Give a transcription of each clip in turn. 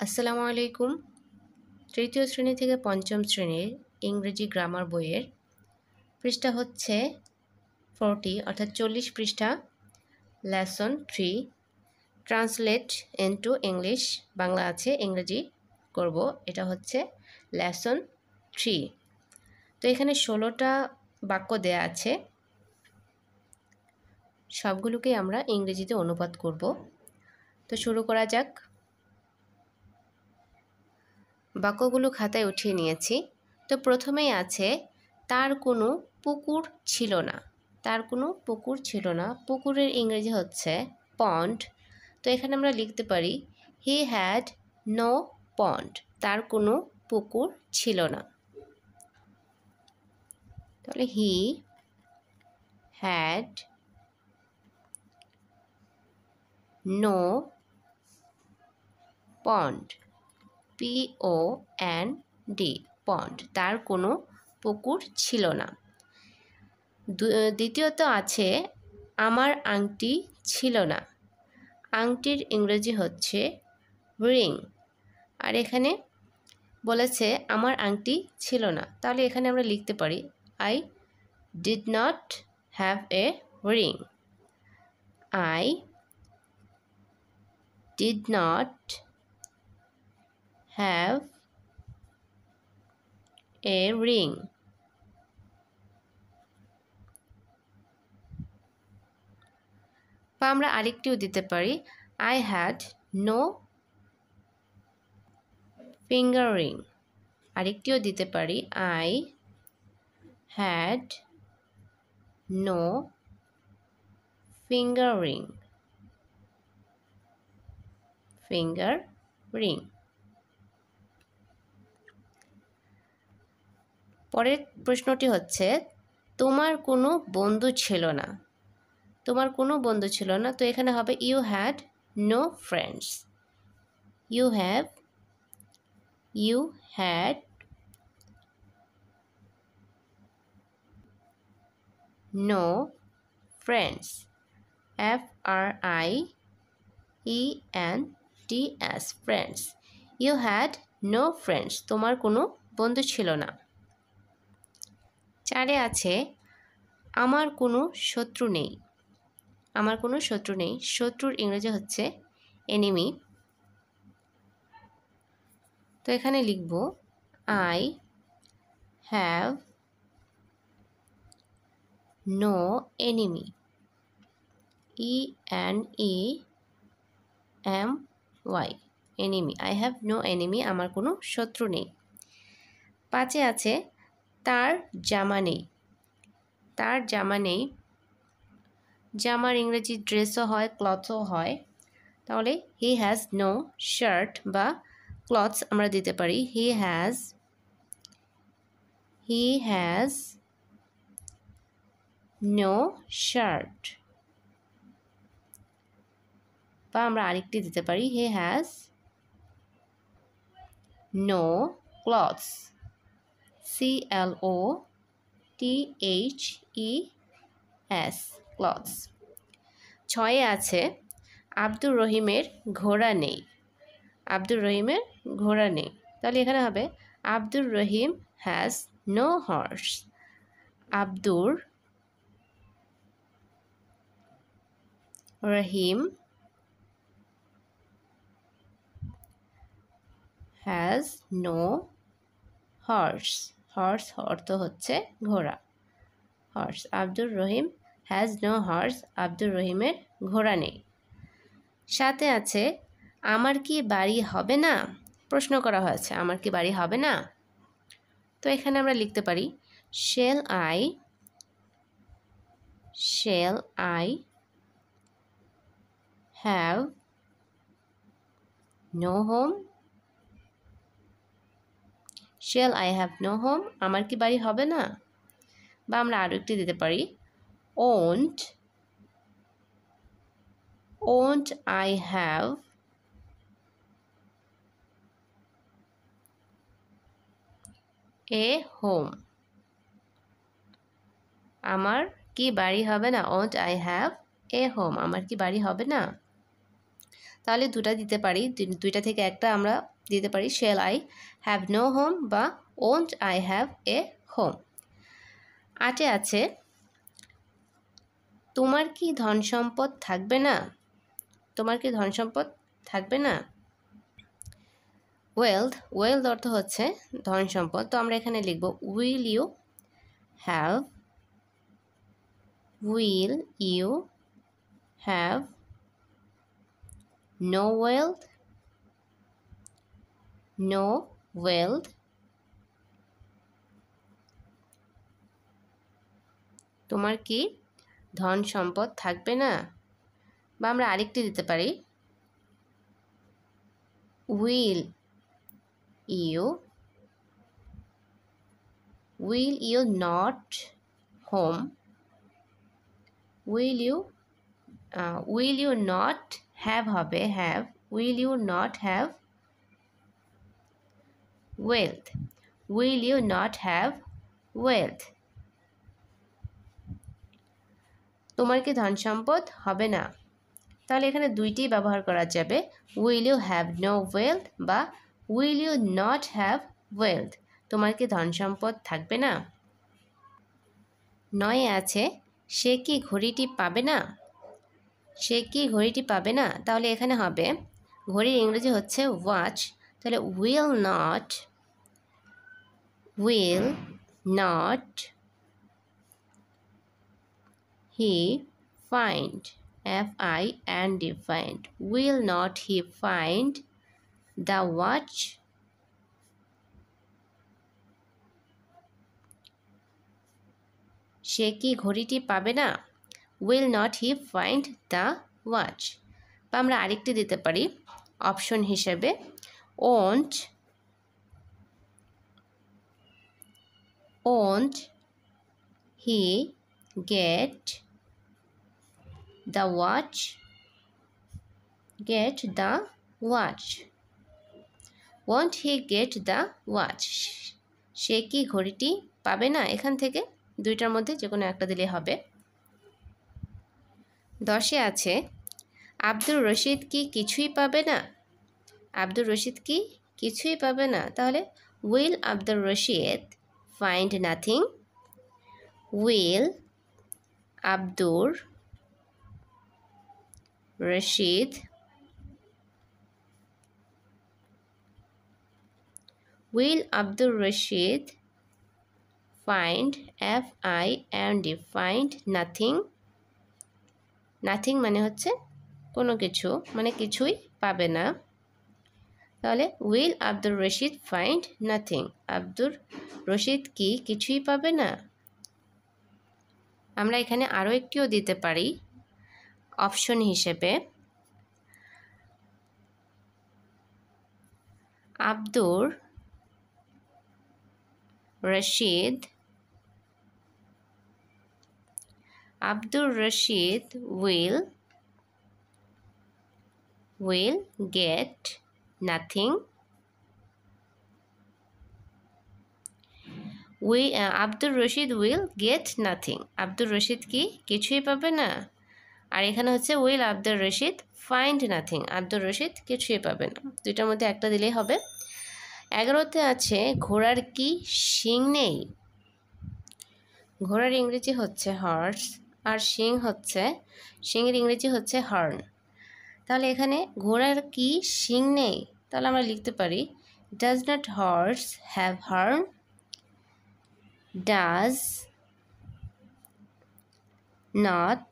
আসসালামু আলাইকুম। তৃতীয় শ্রেণী থেকে পঞ্চম শ্রেণীর ইংরেজি গ্রামার বইয়ের পৃষ্ঠা হচ্ছে 40 অর্থাৎ 40 পৃষ্ঠা, lesson 3 translate into English. Bangla আছে, ইংরেজি করব। এটা হচ্ছে লেসন 3। তো এখানে 16টা বাক্য দেয়া আছে, সবগুলোকে আমরা ইংরেজিতে অনুবাদ করব। তো শুরু করা যাক। বাক্যগুলো খাতায় উঠিয়ে নিয়েছি। তো প্রথমেই আছে তার কোনো পুকুর ছিল না। তার কোনো পুকুর ছিল না, পুকুরের ইংরেজি হচ্ছে পন্ড। তো এখানে আমরা লিখতে পারি হি হ্যাড নো পন্ড। তার কোনো পুকুর ছিল না। তাহলে he had no pond, POND, pond. তার কোনো পুকুর ছিল না। দ্বিতীয়ত আছে আমার আংটি ছিল না। আংটির ইংরেজি হচ্ছে রিং। আর এখানে বলেছে আমার আংটি ছিল না, তাহলে এখানে আমরা লিখতে পারি I did not have a ring. I did not have a ring. বা আমরা আরেকটিও দিতে পারি I had no finger ring. আরেকটিও দিতে পারি I had no finger ring. Finger ring. পরের প্রশ্নটি হচ্ছে তোমার কোনো বন্ধু ছিল না। তোমার কোনো বন্ধু ছিল না, তো এখানে হবে you had no friends. You had no friends. FRIENDS, friends. You had no friends, তোমার কোনো বন্ধু ছিল না। 4 আছে আমার কোনো শত্রু নেই। আমার কোনো শত্রু নেই, শত্রুর ইংরেজি হচ্ছে এনিমি। তো এখানে লিখব I have no enemy. ENEMY, enemy. I have no enemy, আমার কোনো শত্রু নেই। 5 আছে তার জামা নেই। তার জামা নেই, জামার ইংরেজি ড্রেসও হয়, ক্লথও হয়। তাহলে হি হ্যাজ নো শার্ট বা ক্লথস আমরা দিতে পারি হি হ্যাজ নো শার্ট। বা আমরা আরেকটি দিতে পারি he has no clothes. CLOTHES, clothes. 6 আছে আব্দুর রহিমের ঘোড়া নেই। আব্দুর রহিমের ঘোড়া নেই, তাহলে এখানে হবে Abdur Rahim has no horse. Abdur Rahim has no horse. Horse অর্থ হচ্ছে ঘোড়া। Horse, Abdur Rahim has no horse, Abdur রহিমের ঘোড়া নেই। 7 আছে আমার কি বাড়ি হবে না। প্রশ্ন করা হয়েছে আমার কি বাড়ি হবে না। তো এখানে আমরা লিখতে পারি shall I have no home? Shall I have no home? আমার কি বাড়ি হবে না। বা আমরা আরও একটি দিতে পারি won't I have a home? আমার কি বাড়ি হবে না। won't I have a home? আমার কি বাড়ি হবে না। তাহলে দুটা দিতে পারি, দুইটা থেকে একটা আমরা দিতে পারি shall I have no home বা won't I have a home। 8 আছে তোমার কি ধন সম্পদ থাকবে না? তোমার কি ধন সম্পদ থাকবে না? ওয়েলথ অর্থ হচ্ছে ধন সম্পদ, তো আমরা এখানে লিখব will you have no wealth? তোমার কি ধন সম্পদ থাকবে না? বা আমরা আরেকটি দিতে পারি will you not home? will you not have হবে have will you not have wealth? will you not have wealth? তোমার কি ধন সম্পদ হবে না? তাহলে এখানে দুইটি ব্যবহার করা যাবে, will you have no wealth বা will you not have wealth? তোমার কি ধন সম্পদ থাকবে না? 9 আছে সে কি ঘড়িটি পাবে না? সে কি ঘড়িটি পাবে না? তাহলে এখানে হবে ঘড়ির ইংরেজি হচ্ছে ওয়াচ, তাহলে will not he find find will not he find the watch? সে কি ঘড়িটি পাবে না? will not he find the watch? বা আমরা আরেকটি দিতে পারি অপশন হিসেবে won't he get the watch? won't he get the watch? সে কি ঘড়িটি পাবে না? এখান থেকে দুইটার মধ্যে যে কোনো একটা দিলে হবে। 10 আছে আব্দুর রশিদ কি কিছুই পাবে না? আব্দুর রশিদ কি কিছুই পাবে না? তাহলে will Abdur Rashid find nothing? will Abdur Rashid find find nothing? Nothing মানে হচ্ছে কোনো কিছু, মানে কিছুই পাবে না। তাহলে will Abdur Rashid find nothing? Abdur Rashid কি কিছুই পাবে না? আমরা এখানে আরও একটিও দিতে পারি অপশন হিসেবে Abdur Rashid will get nothing? Abdur Rashid will get nothing? Abdur Rashid কি কিছুই পাবে না? আর এখানে হচ্ছে will Abdur Rashid find nothing? Abdur Rashid কিছুই পাবে না। দুইটার মধ্যে একটা দিলেই হবে। 11তে আছে ঘোড়ার কি শিং নেই? ঘোড়ার ইংরেজি হচ্ছে হর্স, আর শিংয়ের ইংরেজি হচ্ছে হর্ন। তাহলে এখানে ঘোড়ার কি শিং নেই? তাহলে আমরা লিখতে পারি does not horse have horn? does not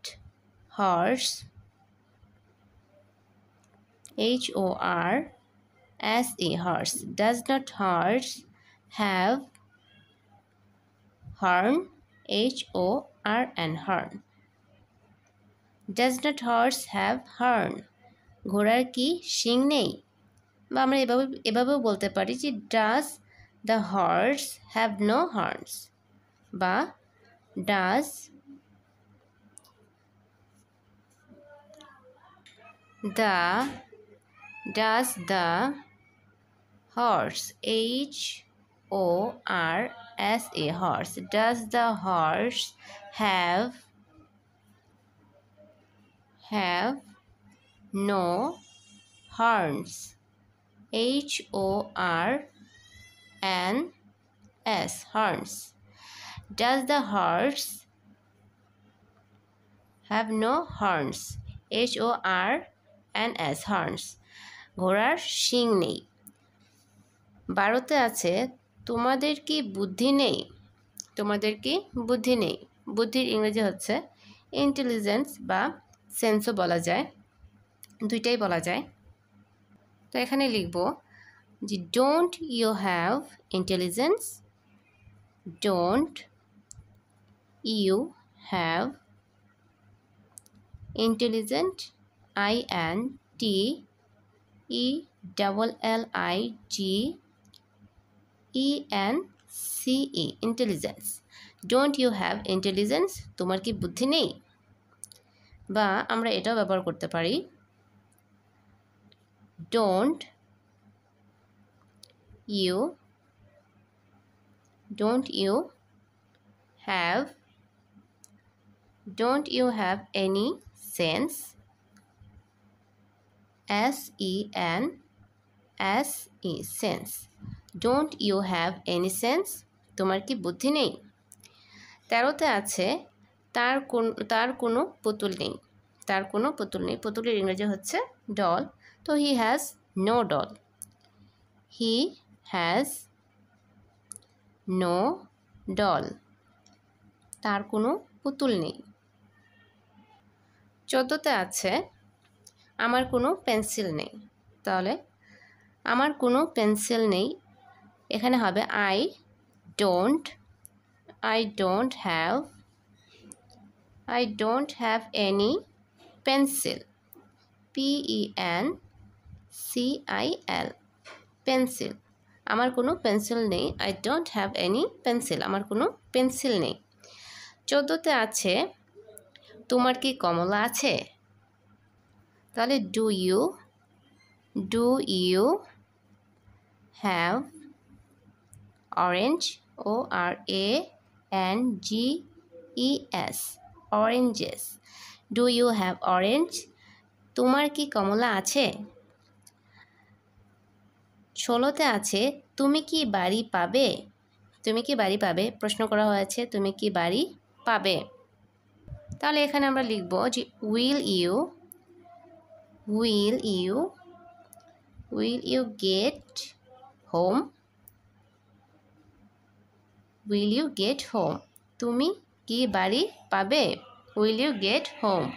horse horse does not horse have horn? horn does not horse have horn? ঘোড়ার কি শিং নেই? বা আমরা এভাবেও বলতে পারি যে does the horse have no horns? বা does the horse horse does the horse have no horns. HORNS, horns. Does the horse have no horns? HORNS, horns. ঘোড়ার শিং নেই। 12তে আছে তোমাদের কি বুদ্ধি নেই? তোমাদের কি বুদ্ধি নেই? বুদ্ধির ইংরেজি হচ্ছে ইন্টেলিজেন্স বা সেন্সও বলা যায়, দুইটাই বলা যায়। তো এখানে লিখব যে don't you have intelligence, don't you have intelligent, INTELLIGENCE, intelligence. Don't you have intelligence, তোমার কি বুদ্ধি নেই? বা আমরা এটাও ব্যবহার করতে পারি, don't you have any sense, SENSE, sense. Don't you have any sense, তোমার কি বুদ্ধি নেই? 13তে আছে তার কোনো পুতুল নেই। তার কোনো পুতুল নেই, পুতুলের ইংরেজি হচ্ছে ডল। তো he has no doll, he has no doll, তার কোনো পুতুল নেই। 14তে আছে আমার কোনো পেন্সিল নেই। তাহলে আমার কোনো পেন্সিল নেই, এখানে হবে I don't have any pencil, PENCIL, pencil. আমার কোনো পেন্সিল নেই, I don't have any pencil, আমার কোনো পেন্সিল নেই। 14তে আছে তোমার কি কমলা আছে? তাহলে do you have orange, ORANGES, oranges. Do you have orange? তোমার কি কমলা আছে? 16তে আছে তুমি কি বাড়ি পাবে? তুমি কি বাড়ি পাবে, প্রশ্ন করা হয়েছে তুমি কি বাড়ি পাবে। তাহলে এখানে আমরা লিখব যে will you get home? Will you get home? তুমি কি বাড়ি পাবে? Will you get home?